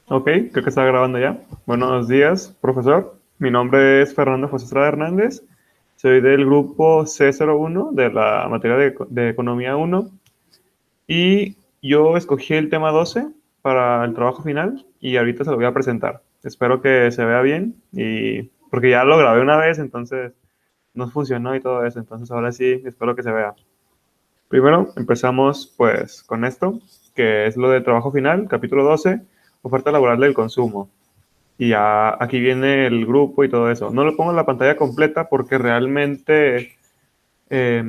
Ok, creo que está grabando ya. Buenos días, profesor. Mi nombre es Fernando José Estrada Hernández. Soy del grupo C01 de la materia de Economía 1 y yo escogí el tema 12 para el trabajo final y ahorita se lo voy a presentar. Espero que se vea bien y porque ya lo grabé una vez, entonces no funcionó y todo eso, entonces ahora sí espero que se vea. Primero empezamos pues con esto, que es lo del trabajo final, capítulo 12, oferta laboral del consumo. Y ya aquí viene el grupo y todo eso. No lo pongo en la pantalla completa porque realmente eh,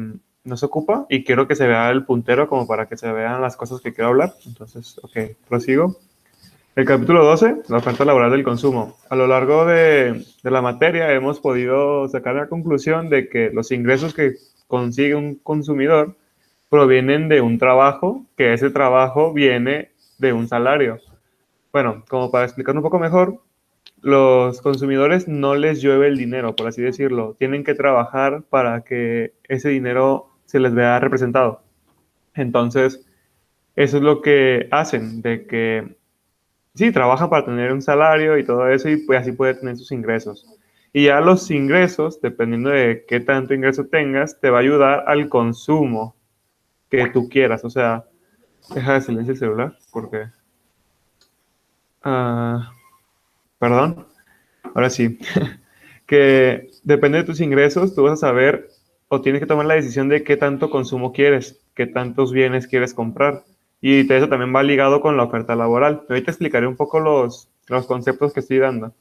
no se ocupa y quiero que se vea el puntero como para que se vean las cosas que quiero hablar. Entonces, ok, prosigo. El capítulo 12, la oferta laboral del consumo. A lo largo de la materia hemos podido sacar la conclusión de que los ingresos que consigue un consumidor provienen de un trabajo, que ese trabajo viene de un salario. Bueno, como para explicar un poco mejor, los consumidores no les llueve el dinero, por así decirlo. Tienen que trabajar para que ese dinero se les vea representado. Entonces, eso es lo que hacen, de que sí, trabajan para tener un salario y todo eso y pues así puede tener sus ingresos. Y ya los ingresos, dependiendo de qué tanto ingreso tengas, te va a ayudar al consumo que tú quieras. O sea, deja de silencio el celular porque... ah, perdón, ahora sí. Que depende de tus ingresos, tú vas a saber o tienes que tomar la decisión de qué tanto consumo quieres, qué tantos bienes quieres comprar. Y eso también va ligado con la oferta laboral. Ahorita explicaré un poco los conceptos que estoy dando.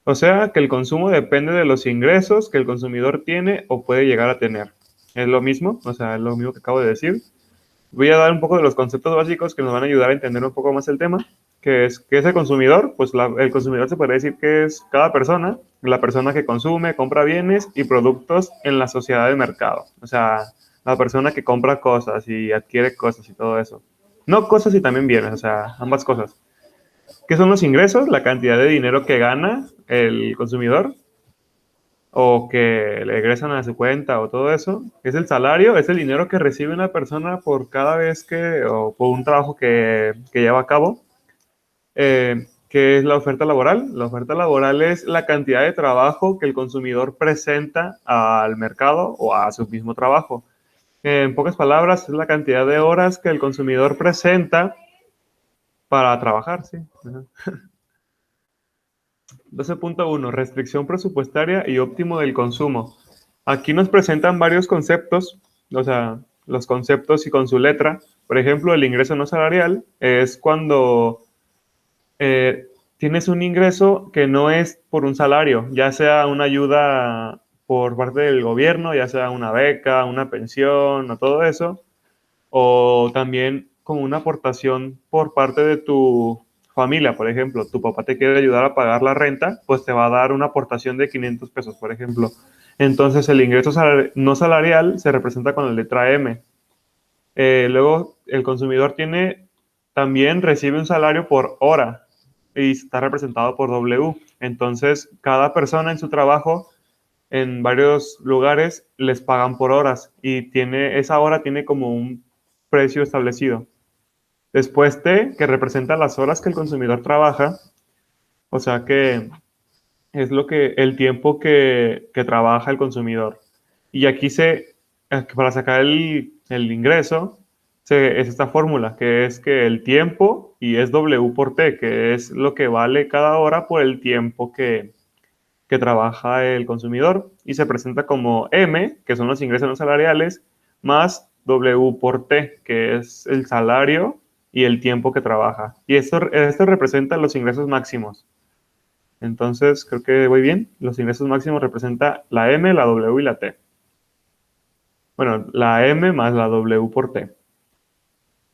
O sea, que el consumo depende de los ingresos que el consumidor tiene o puede llegar a tener. Es lo mismo, o sea, es lo mismo que acabo de decir. Voy a dar un poco de los conceptos básicos que nos van a ayudar a entender un poco más el tema, que es el consumidor. Pues el consumidor se podría decir que es cada persona, la persona que consume, compra bienes y productos en la sociedad de mercado. O sea, la persona que compra cosas y adquiere cosas y todo eso. No cosas y también bienes, o sea, ambas cosas. ¿Qué son los ingresos? La cantidad de dinero que gana el consumidor o que le egresan a su cuenta o todo eso. Es el salario, es el dinero que recibe una persona por cada vez que, o por un trabajo que lleva a cabo. ¿Qué es la oferta laboral? La oferta laboral es la cantidad de trabajo que el consumidor presenta al mercado o a su mismo trabajo. En pocas palabras, es la cantidad de horas que el consumidor presenta para trabajar, sí. Ajá. 12.1. Restricción presupuestaria y óptimo del consumo. Aquí nos presentan varios conceptos, o sea, los conceptos y con su letra. Por ejemplo, el ingreso no salarial es cuando eh, tienes un ingreso que no es por un salario, ya sea una ayuda por parte del gobierno, ya sea una beca, una pensión o todo eso, o también como una aportación por parte de tu familia, por ejemplo, tu papá te quiere ayudar a pagar la renta, pues te va a dar una aportación de 500 pesos, por ejemplo. Entonces el ingreso no salarial se representa con la letra M. Luego el consumidor también recibe un salario por hora y está representado por W. Entonces cada persona en su trabajo en varios lugares les pagan por horas y esa hora tiene como un precio establecido. Después T, que representa las horas que el consumidor trabaja, o sea que es el tiempo que trabaja el consumidor. Y aquí para sacar el ingreso, es esta fórmula, que es que el tiempo y es W por T, que es lo que vale cada hora por el tiempo que trabaja el consumidor y se presenta como M, que son los ingresos no salariales, más W por T, que es el salario y el tiempo que trabaja. Y esto representa los ingresos máximos. Entonces, creo que voy bien. Los ingresos máximos representa la M, la W y la T. Bueno, la M más la W por T.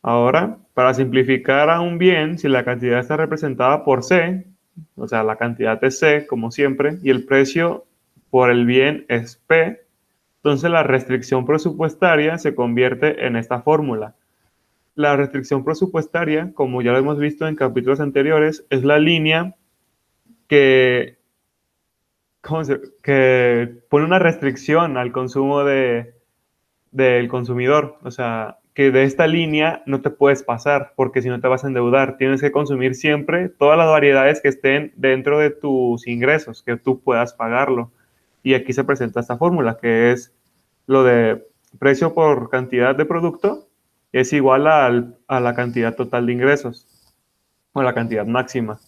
Ahora, para simplificar aún bien, si la cantidad está representada por C, o sea, la cantidad es C, como siempre, y el precio por el bien es P, entonces la restricción presupuestaria se convierte en esta fórmula. La restricción presupuestaria, como ya lo hemos visto en capítulos anteriores, es la línea que, que pone una restricción al consumo del consumidor. O sea, que de esta línea no te puedes pasar, porque si no te vas a endeudar. Tienes que consumir siempre todas las variedades que estén dentro de tus ingresos, que tú puedas pagarlo. Y aquí se presenta esta fórmula, que es lo de precio por cantidad de producto es igual a la cantidad total de ingresos, o la cantidad máxima.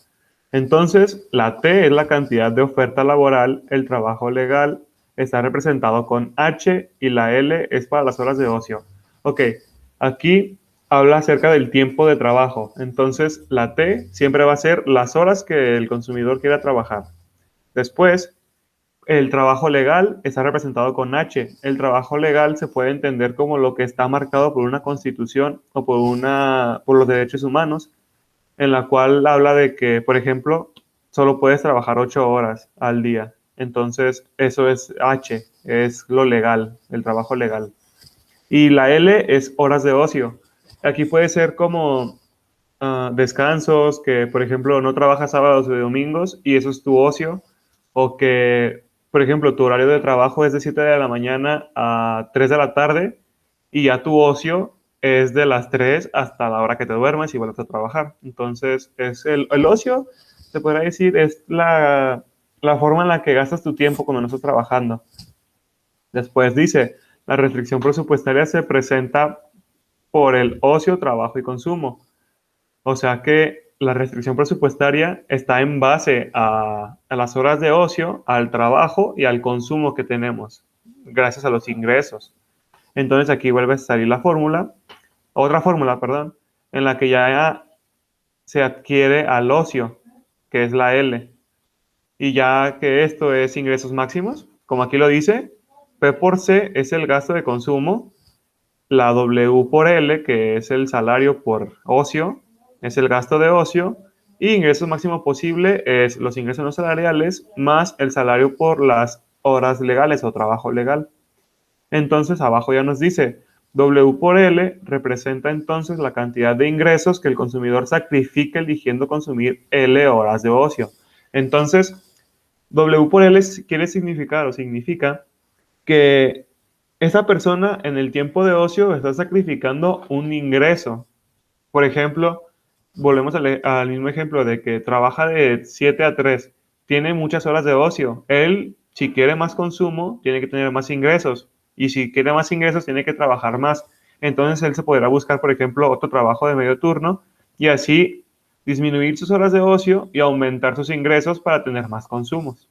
Entonces, la T es la cantidad de oferta laboral, el trabajo legal está representado con H y la L es para las horas de ocio. Ok, aquí habla acerca del tiempo de trabajo. Entonces, la T siempre va a ser las horas que el consumidor quiera trabajar. Después, el trabajo legal está representado con H. El trabajo legal se puede entender como lo que está marcado por una constitución o por los derechos humanos, en la cual habla de que, por ejemplo, solo puedes trabajar 8 horas al día. Entonces, eso es H, es lo legal, el trabajo legal. Y la L es horas de ocio. Aquí puede ser como descansos, que por ejemplo no trabajas sábados o domingos y eso es tu ocio, o que por ejemplo tu horario de trabajo es de 7 de la mañana a 3 de la tarde y ya tu ocio es de las 3 hasta la hora que te duermes y vuelves a trabajar. Entonces, es el ocio, se podría decir, es la forma en la que gastas tu tiempo cuando no estás trabajando. Después dice, la restricción presupuestaria se presenta por el ocio, trabajo y consumo. O sea que la restricción presupuestaria está en base a las horas de ocio, al trabajo y al consumo que tenemos, gracias a los ingresos. Entonces aquí vuelve a salir la fórmula, otra fórmula, perdón, en la que ya se adquiere al ocio, que es la L. Y ya que esto es ingresos máximos, como aquí lo dice, P por C es el gasto de consumo, la W por L, que es el salario por ocio, es el gasto de ocio, y ingreso máximo posible es los ingresos no salariales más el salario por las horas legales o trabajo legal. Entonces, abajo ya nos dice, W por L representa entonces la cantidad de ingresos que el consumidor sacrifica eligiendo consumir L horas de ocio. Entonces, W por L quiere significar o significa que esa persona en el tiempo de ocio está sacrificando un ingreso. Por ejemplo, volvemos al mismo ejemplo de que trabaja de 7 a 3, tiene muchas horas de ocio. Él, si quiere más consumo, tiene que tener más ingresos. Y si quiere más ingresos, tiene que trabajar más. Entonces, él se podrá buscar, por ejemplo, otro trabajo de medio turno y así disminuir sus horas de ocio y aumentar sus ingresos para tener más consumos.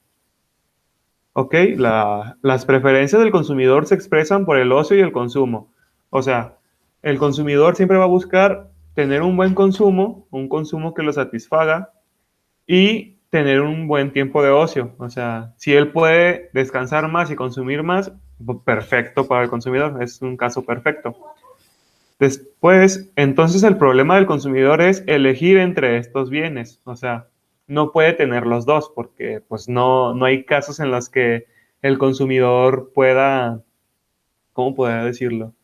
Ok, las preferencias del consumidor se expresan por el ocio y el consumo. O sea, el consumidor siempre va a buscar tener un buen consumo, un consumo que lo satisfaga y tener un buen tiempo de ocio. O sea, si él puede descansar más y consumir más, perfecto para el consumidor, es un caso perfecto. Después, entonces el problema del consumidor es elegir entre estos bienes. O sea, no puede tener los dos porque pues no hay casos en los que el consumidor pueda, ¿cómo podría decirlo?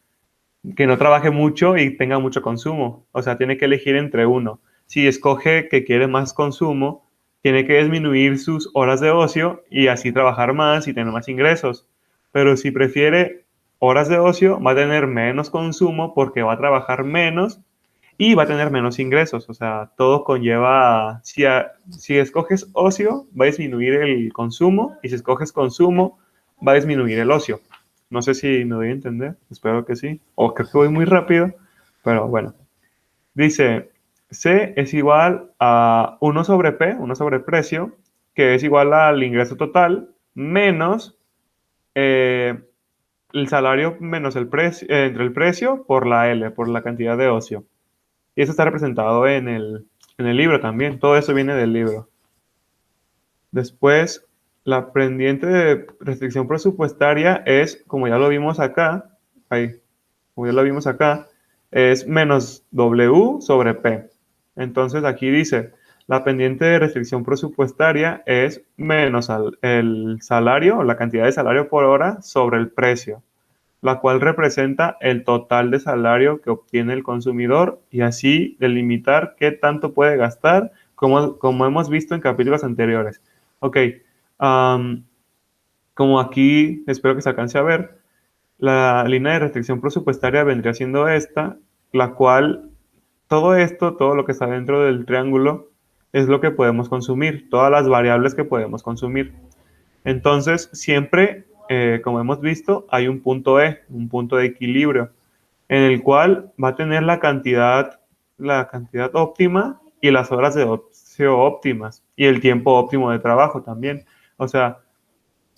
Que no trabaje mucho y tenga mucho consumo. O sea, tiene que elegir entre uno. Si escoge que quiere más consumo, tiene que disminuir sus horas de ocio y así trabajar más y tener más ingresos. Pero si prefiere horas de ocio, va a tener menos consumo porque va a trabajar menos y va a tener menos ingresos. O sea, todo conlleva, si escoges ocio, va a disminuir el consumo y si escoges consumo, va a disminuir el ocio. No sé si me doy a entender, espero que sí, o creo que voy muy rápido, pero bueno. Dice, C es igual a 1 sobre P, 1 sobre precio, que es igual al ingreso total, menos eh, el salario menos el precio, entre el precio por la L, por la cantidad de ocio. Y eso está representado en el libro también. Todo eso viene del libro. Después, la pendiente de restricción presupuestaria es, como ya lo vimos acá, ahí, como ya lo vimos acá, es menos W sobre P. Entonces aquí dice, la pendiente de restricción presupuestaria es menos el salario o la cantidad de salario por hora sobre el precio, la cual representa el total de salario que obtiene el consumidor y así delimitar qué tanto puede gastar, como hemos visto en capítulos anteriores. Ok, como aquí espero que se alcance a ver, La línea de restricción presupuestaria vendría siendo esta, la cual todo esto, todo lo que está dentro del triángulo, es lo que podemos consumir, todas las variables que podemos consumir. Entonces, siempre, como hemos visto, hay un punto E, un punto de equilibrio, en el cual va a tener la cantidad óptima y las horas de ocio óptimas y el tiempo óptimo de trabajo también. O sea,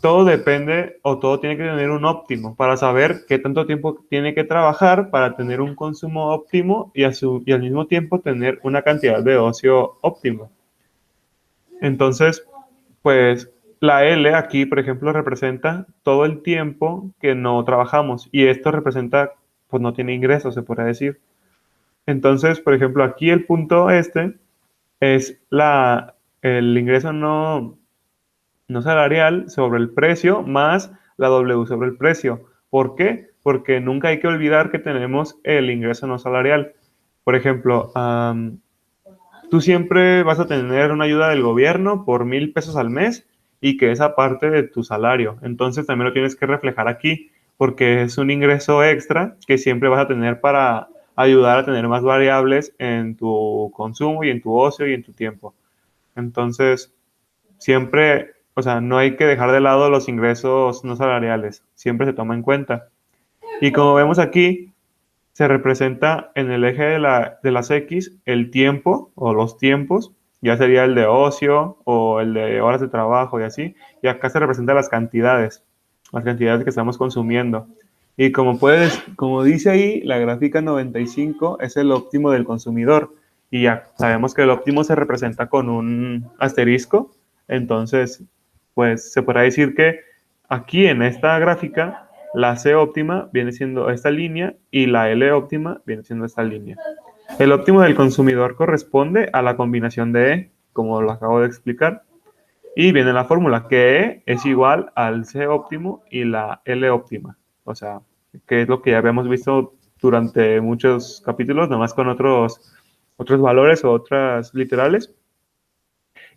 todo depende o todo tiene que tener un óptimo para saber qué tanto tiempo tiene que trabajar para tener un consumo óptimo y al mismo tiempo tener una cantidad de ocio óptimo. Entonces, pues la L aquí, por ejemplo, representa todo el tiempo que no trabajamos y esto representa, pues no tiene ingresos, se podría decir. Entonces, por ejemplo, aquí el punto este es el ingreso no salarial sobre el precio más la W sobre el precio. ¿Por qué? Porque nunca hay que olvidar que tenemos el ingreso no salarial. Por ejemplo, tú siempre vas a tener una ayuda del gobierno por 1,000 pesos al mes y que es aparte de tu salario. Entonces también lo tienes que reflejar aquí porque es un ingreso extra que siempre vas a tener para ayudar a tener más variables en tu consumo y en tu ocio y en tu tiempo. Entonces, siempre, o sea, no hay que dejar de lado los ingresos no salariales, siempre se toma en cuenta. Y como vemos aquí, se representa en el eje de las X el tiempo o los tiempos, ya sería el de ocio o el de horas de trabajo y así, y acá se representan las cantidades que estamos consumiendo. Y como dice ahí, la gráfica 95 es el óptimo del consumidor. Y ya sabemos que el óptimo se representa con un asterisco. Entonces, pues se podrá decir que aquí en esta gráfica, la C óptima viene siendo esta línea y la L óptima viene siendo esta línea. El óptimo del consumidor corresponde a la combinación de E, como lo acabo de explicar. Y viene la fórmula, que E es igual al C óptimo y la L óptima. O sea, que es lo que ya habíamos visto durante muchos capítulos, nomás con otros valores o otras literales.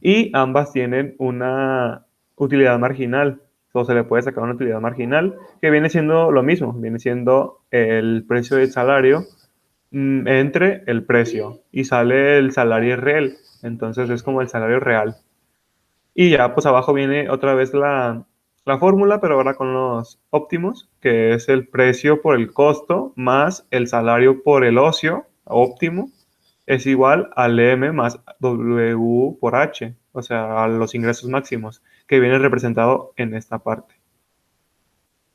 Y ambas tienen una utilidad marginal. O se le puede sacar una utilidad marginal, que viene siendo lo mismo, viene siendo el precio del salario entre el precio y sale el salario real. Entonces es como el salario real. Y ya, pues abajo viene otra vez la fórmula, pero ahora con los óptimos, que es el precio por el costo más el salario por el ocio óptimo, es igual al M más W por H, o sea, a los ingresos máximos, que viene representado en esta parte.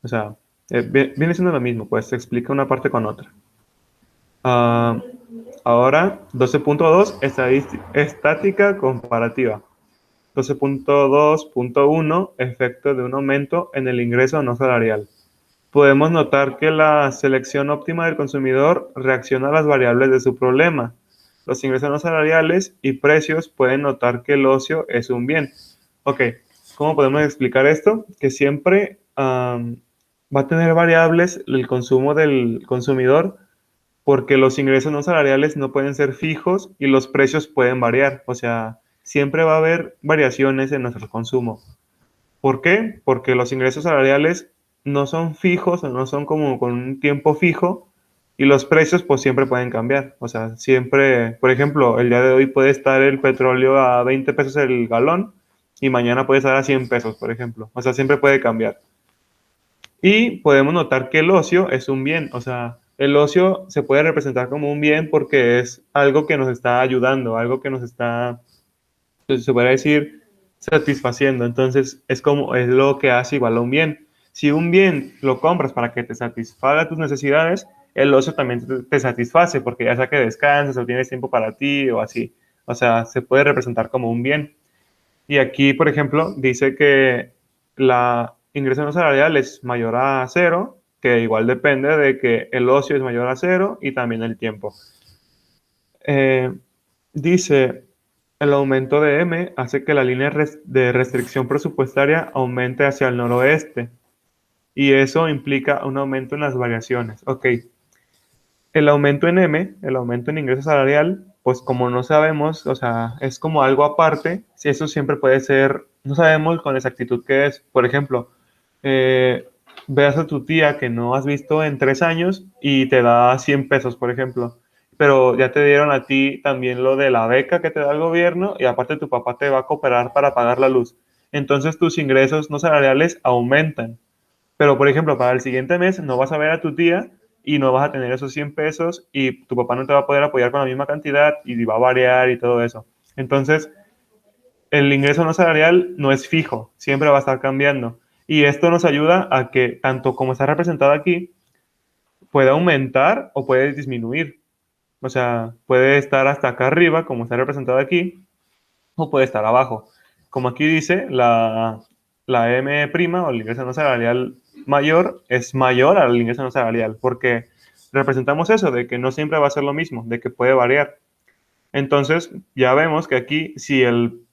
O sea, viene siendo lo mismo, pues se explica una parte con otra. Ah, ahora, 12.2, estática comparativa. 12.2.1, efecto de un aumento en el ingreso no salarial. Podemos notar que la selección óptima del consumidor reacciona a las variables de su problema. Los ingresos no salariales y precios pueden notar que el ocio es un bien. Ok, ¿cómo podemos explicar esto? Que siempre va a tener variables el consumo del consumidor porque los ingresos no salariales no pueden ser fijos y los precios pueden variar. O sea, siempre va a haber variaciones en nuestro consumo. ¿Por qué? Porque los ingresos salariales no son fijos o no son como con un tiempo fijo y los precios pues siempre pueden cambiar. O sea, siempre, por ejemplo, el día de hoy puede estar el petróleo a 20 pesos el galón y mañana puede estar a 100 pesos, por ejemplo. O sea, siempre puede cambiar. Y podemos notar que el ocio es un bien, o sea, el ocio se puede representar como un bien porque es algo que nos está ayudando, algo que nos está, pues, se puede decir, satisfaciendo. Entonces, es lo que hace igual a un bien. Si un bien lo compras para que te satisfaga tus necesidades, el ocio también te satisface porque ya sea que descansas o tienes tiempo para ti o así. O sea, se puede representar como un bien. Y aquí, por ejemplo, dice que la ingreso no salarial es mayor a cero, que igual depende de que el ocio es mayor a cero y también el tiempo. Eh, dice, el aumento de M hace que la línea de restricción presupuestaria aumente hacia el noroeste y eso implica un aumento en las variaciones. Ok, el aumento en M, el aumento en ingreso salarial, pues como no sabemos, o sea, es como algo aparte, si eso siempre puede ser, no sabemos con exactitud qué es. Por ejemplo, eh, veas a tu tía que no has visto en 3 años y te da 100 pesos, por ejemplo, pero ya te dieron a ti también lo de la beca que te da el gobierno y aparte tu papá te va a cooperar para pagar la luz. Entonces tus ingresos no salariales aumentan. Pero, por ejemplo, para el siguiente mes no vas a ver a tu tía y no vas a tener esos 100 pesos y tu papá no te va a poder apoyar con la misma cantidad y va a variar y todo eso. Entonces, el ingreso no salarial no es fijo, siempre va a estar cambiando. Y esto nos ayuda a que, tanto como está representado aquí, puede aumentar o puede disminuir. O sea, puede estar hasta acá arriba, como está representado aquí, o puede estar abajo. Como aquí dice, la M' o el ingreso no salarial mayor es mayor al ingreso no salarial, porque representamos eso, de que no siempre va a ser lo mismo, de que puede variar. Entonces, ya vemos que aquí, si el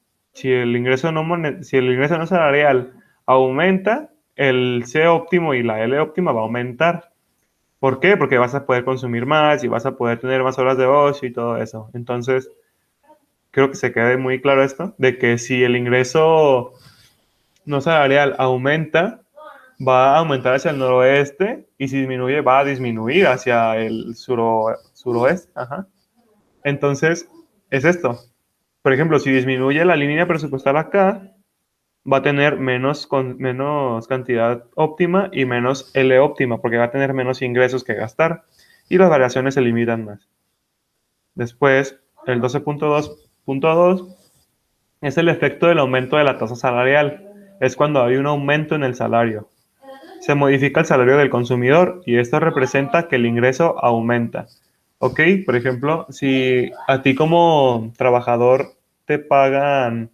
ingreso no salarial aumenta, el C óptimo y la L óptima va a aumentar. ¿Por qué? Porque vas a poder consumir más y vas a poder tener más horas de ocio y todo eso. Entonces, creo que se quede muy claro esto, de que si el ingreso no salarial aumenta, va a aumentar hacia el noroeste y si disminuye, va a disminuir hacia el suroeste. Ajá. Entonces, es esto. Por ejemplo, si disminuye la línea presupuestal acá, va a tener menos cantidad óptima y menos L óptima, porque va a tener menos ingresos que gastar y las variaciones se limitan más. Después, el 12.2.2 es el efecto del aumento de la tasa salarial. Es cuando hay un aumento en el salario. Se modifica el salario del consumidor y esto representa que el ingreso aumenta. ¿Ok? Por ejemplo, si a ti como trabajador te pagan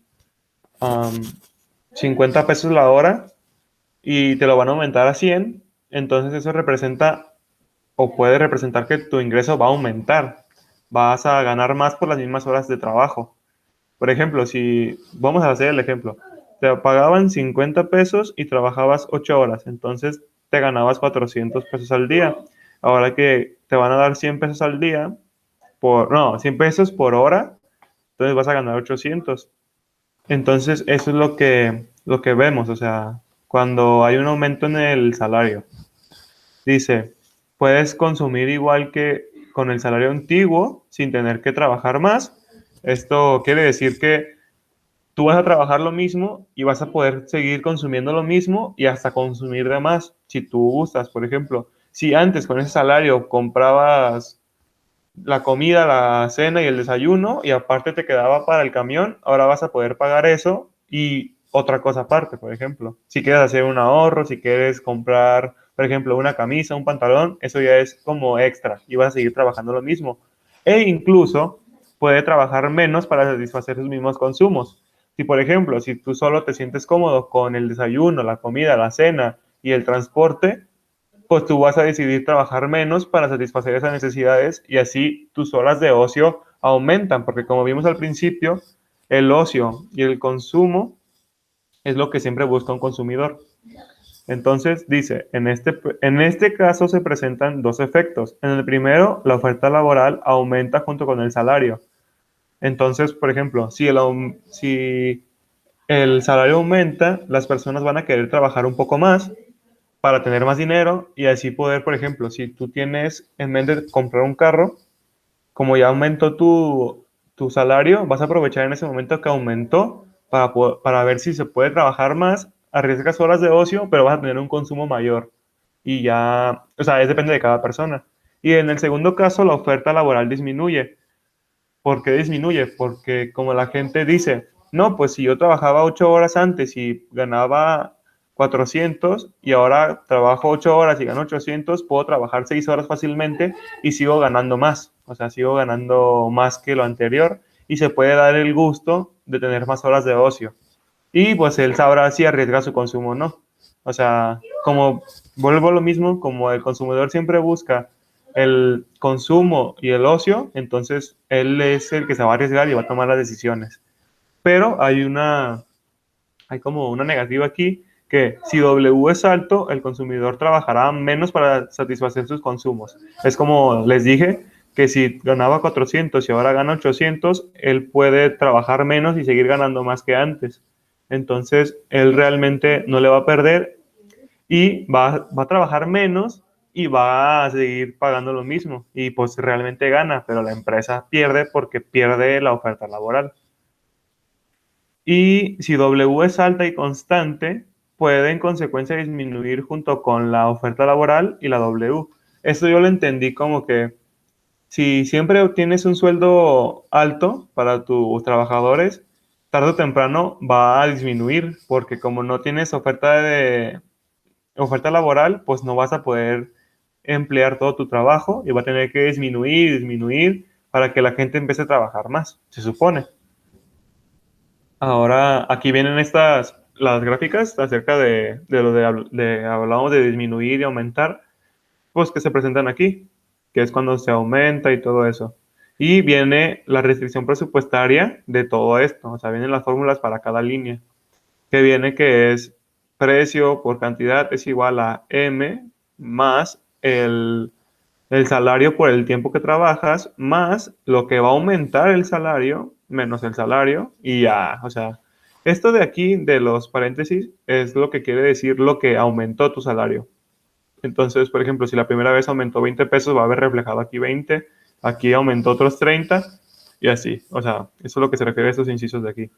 um, 50 pesos la hora y te lo van a aumentar a 100, entonces eso representa o puede representar que tu ingreso va a aumentar. Vas a ganar más por las mismas horas de trabajo. Por ejemplo, si vamos a hacer el ejemplo, te pagaban 50 pesos y trabajabas 8 horas, entonces te ganabas 400 pesos al día. Ahora que te van a dar 100 pesos al día, no, 100 pesos por hora, entonces vas a ganar 800. Entonces, eso es lo que vemos, o sea, cuando hay un aumento en el salario. Dice, puedes consumir igual que con el salario antiguo sin tener que trabajar más. Esto quiere decir que tú vas a trabajar lo mismo y vas a poder seguir consumiendo lo mismo y hasta consumir de más, si tú gustas. Por ejemplo, si antes con ese salario comprabas la comida, la cena y el desayuno y aparte te quedaba para el camión, ahora vas a poder pagar eso y otra cosa aparte, por ejemplo. Si quieres hacer un ahorro, si quieres comprar, por ejemplo, una camisa, un pantalón, eso ya es como extra y vas a seguir trabajando lo mismo. E incluso puede trabajar menos para satisfacer sus mismos consumos. Si, por ejemplo, si tú solo te sientes cómodo con el desayuno, la comida, la cena y el transporte, pues tú vas a decidir trabajar menos para satisfacer esas necesidades y así tus horas de ocio aumentan, porque como vimos al principio, el ocio y el consumo es lo que siempre busca un consumidor. Entonces dice, en este caso se presentan dos efectos. En el primero, la oferta laboral aumenta junto con el salario. Entonces, por ejemplo, si el salario aumenta, las personas van a querer trabajar un poco más para tener más dinero y así poder, por ejemplo, si tú tienes en mente comprar un carro, como ya aumentó tu salario, vas a aprovechar en ese momento que aumentó para ver si se puede trabajar más, arriesgas horas de ocio, pero vas a tener un consumo mayor. Y ya, o sea, depende de cada persona. Y en el segundo caso, la oferta laboral disminuye. ¿Por qué disminuye? Porque como la gente dice, no, pues si yo trabajaba 8 horas antes y ganaba 400 y ahora trabajo 8 horas y gano 800, puedo trabajar 6 horas fácilmente y sigo ganando más. O sea, sigo ganando más que lo anterior y se puede dar el gusto de tener más horas de ocio. Y pues él sabrá si arriesga su consumo o no. O sea, como vuelvo a lo mismo, como el consumidor siempre busca el consumo y el ocio, entonces él es el que se va a arriesgar y va a tomar las decisiones. Pero hay como una negativa aquí, que si W es alto, el consumidor trabajará menos para satisfacer sus consumos. Es como les dije, que si ganaba 400 y ahora gana 800, él puede trabajar menos y seguir ganando más que antes. Entonces, él realmente no le va a perder y va a trabajar menos y va a seguir pagando lo mismo y pues realmente gana, pero la empresa pierde porque pierde la oferta laboral. Y si W es alta y constante, puede en consecuencia disminuir junto con la oferta laboral y la W. Esto yo lo entendí como que si siempre obtienes un sueldo alto para tus trabajadores, tarde o temprano va a disminuir porque como no tienes oferta laboral, pues no vas a poder emplear todo tu trabajo y va a tener que disminuir para que la gente empiece a trabajar más, se supone. Ahora, aquí vienen las gráficas acerca de lo hablamos de disminuir y aumentar, pues que se presentan aquí, que es cuando se aumenta y todo eso. Y viene la restricción presupuestaria de todo esto, o sea, vienen las fórmulas para cada línea, que viene que es precio por cantidad es igual a M más el salario por el tiempo que trabajas, más lo que va a aumentar el salario, menos el salario, y ya, o sea, esto de aquí, de los paréntesis, es lo que quiere decir lo que aumentó tu salario. Entonces, por ejemplo, si la primera vez aumentó 20 pesos, va a haber reflejado aquí 20, aquí aumentó otros 30, y así. O sea, eso es lo que se refiere a estos incisos de aquí.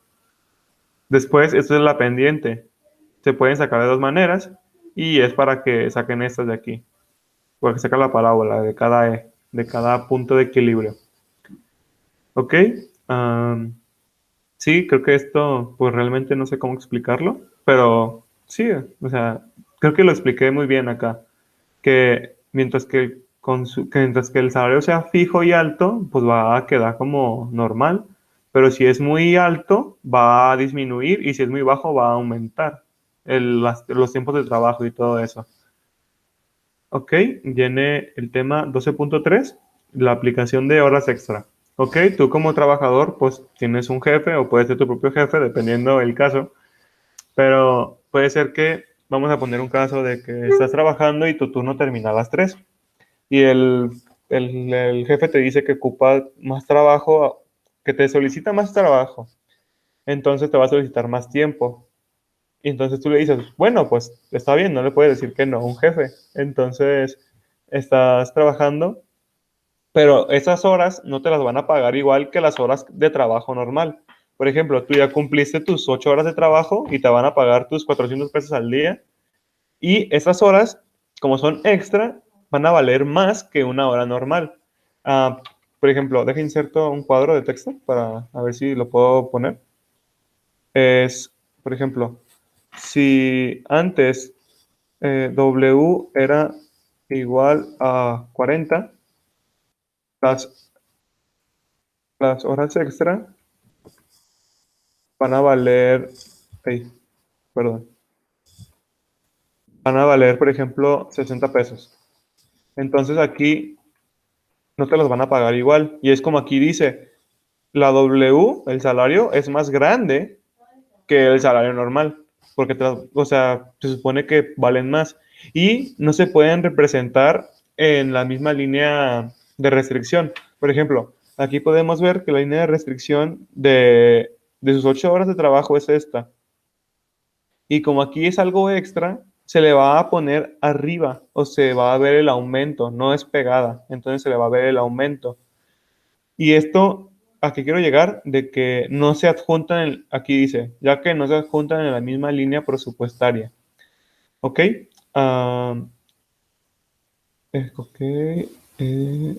Después, esto es la pendiente. Se pueden sacar de dos maneras, y es para que saquen estas de aquí. Porque saca la parábola de cada E, de cada punto de equilibrio. ¿Ok? Am, sí, creo que esto, pues realmente no sé cómo explicarlo, pero sí, o sea, creo que lo expliqué muy bien acá. Que mientras que el salario sea fijo y alto, pues va a quedar como normal, pero si es muy alto, va a disminuir y si es muy bajo, va a aumentar los tiempos de trabajo y todo eso. Ok, viene el tema 12.3, la aplicación de horas extra. Ok, tú como trabajador, pues tienes un jefe o puedes ser tu propio jefe, dependiendo del caso, pero puede ser que, vamos a poner un caso de que estás trabajando y tu turno termina a las 3 y el jefe te dice que ocupa más trabajo, que te solicita más trabajo, entonces te va a solicitar más tiempo. Y entonces tú le dices, bueno, pues está bien, no le puedes decir que no a un jefe. Entonces estás trabajando, pero esas horas no te las van a pagar igual que las horas de trabajo normal. Por ejemplo, tú ya cumpliste tus 8 horas de trabajo y te van a pagar tus 400 pesos al día. Y esas horas, como son extra, van a valer más que una hora normal. Ah, por ejemplo, deja inserto un cuadro de texto para a ver si lo puedo poner. Es, por ejemplo, si antes W era igual a 40, las, las horas extra van a valer, ay, perdón, van a valer, por ejemplo, 60 pesos. Entonces aquí no te los van a pagar igual. Y es como aquí dice, la W, el salario, es más grande que el salario normal, porque, o sea, se supone que valen más y no se pueden representar en la misma línea de restricción. Por ejemplo, aquí podemos ver que la línea de restricción de sus 8 horas de trabajo es esta. Y como aquí es algo extra, se le va a poner arriba o se va a ver el aumento, no es pegada, entonces se le va a ver el aumento. Y esto, ¿a qué quiero llegar? De que no se adjuntan, aquí dice, ya que no se adjuntan en la misma línea presupuestaria. ¿Ok? Ah, ok. eh,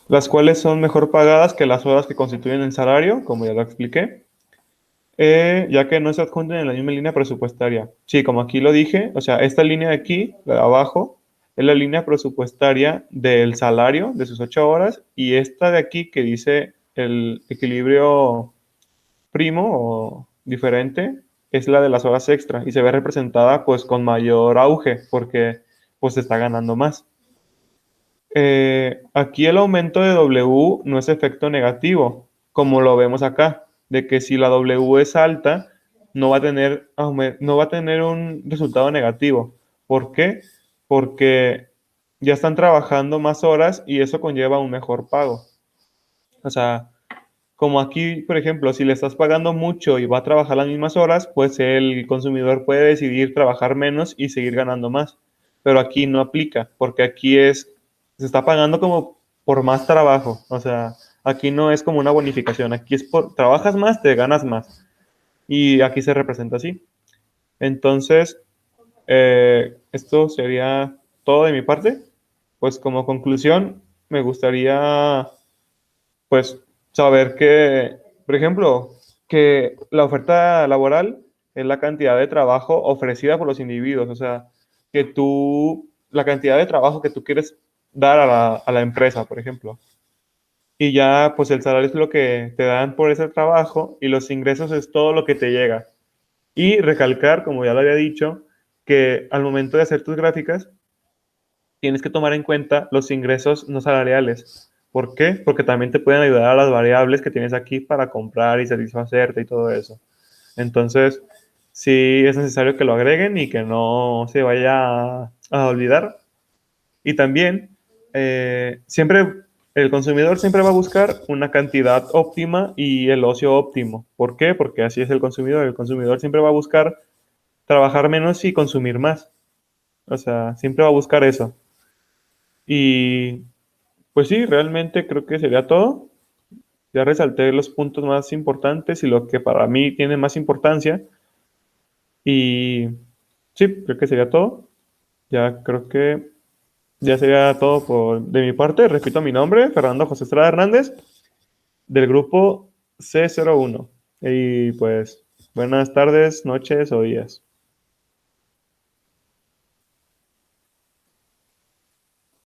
las cuales son mejor pagadas que las horas que constituyen el salario, como ya lo expliqué, ya que no se adjuntan en la misma línea presupuestaria. Sí, como aquí lo dije, o sea, esta línea de aquí, la de abajo, es la línea presupuestaria del salario de sus 8 horas y esta de aquí que dice el equilibrio primo o diferente es la de las horas extra y se ve representada pues con mayor auge porque pues se está ganando más. Aquí el aumento de W no es efecto negativo, como lo vemos acá, de que si la W es alta, no va a tener un resultado negativo. ¿Por qué? Porque ya están trabajando más horas y eso conlleva un mejor pago. O sea, como aquí, por ejemplo, si le estás pagando mucho y va a trabajar las mismas horas, pues el consumidor puede decidir trabajar menos y seguir ganando más. Pero aquí no aplica, porque aquí se está pagando como por más trabajo. O sea, aquí no es como una bonificación, aquí es por, trabajas más, te ganas más. Y aquí se representa así. Entonces, esto sería todo de mi parte. Pues como conclusión, me gustaría pues saber que, por ejemplo, que la oferta laboral es la cantidad de trabajo ofrecida por los individuos, o sea, que tú, la cantidad de trabajo que tú quieres dar a la empresa, por ejemplo. Y ya, pues el salario es lo que te dan por ese trabajo y los ingresos es todo lo que te llega. Y recalcar, como ya lo había dicho, que al momento de hacer tus gráficas, tienes que tomar en cuenta los ingresos no salariales. ¿Por qué? Porque también te pueden ayudar a las variables que tienes aquí para comprar y satisfacerte y todo eso. Entonces, sí es necesario que lo agreguen y que no se vaya a olvidar. Y también, siempre, el consumidor siempre va a buscar una cantidad óptima y el ocio óptimo. ¿Por qué? Porque así es el consumidor. El consumidor siempre va a buscar trabajar menos y consumir más. O sea, siempre va a buscar eso. Y pues sí, realmente creo que sería todo. Ya resalté los puntos más importantes y lo que para mí tiene más importancia. Y sí, creo que sería todo. Ya creo que ya sería todo de mi parte. Repito mi nombre, Fernando José Estrada Hernández, del grupo C01. Y pues buenas tardes, noches o días.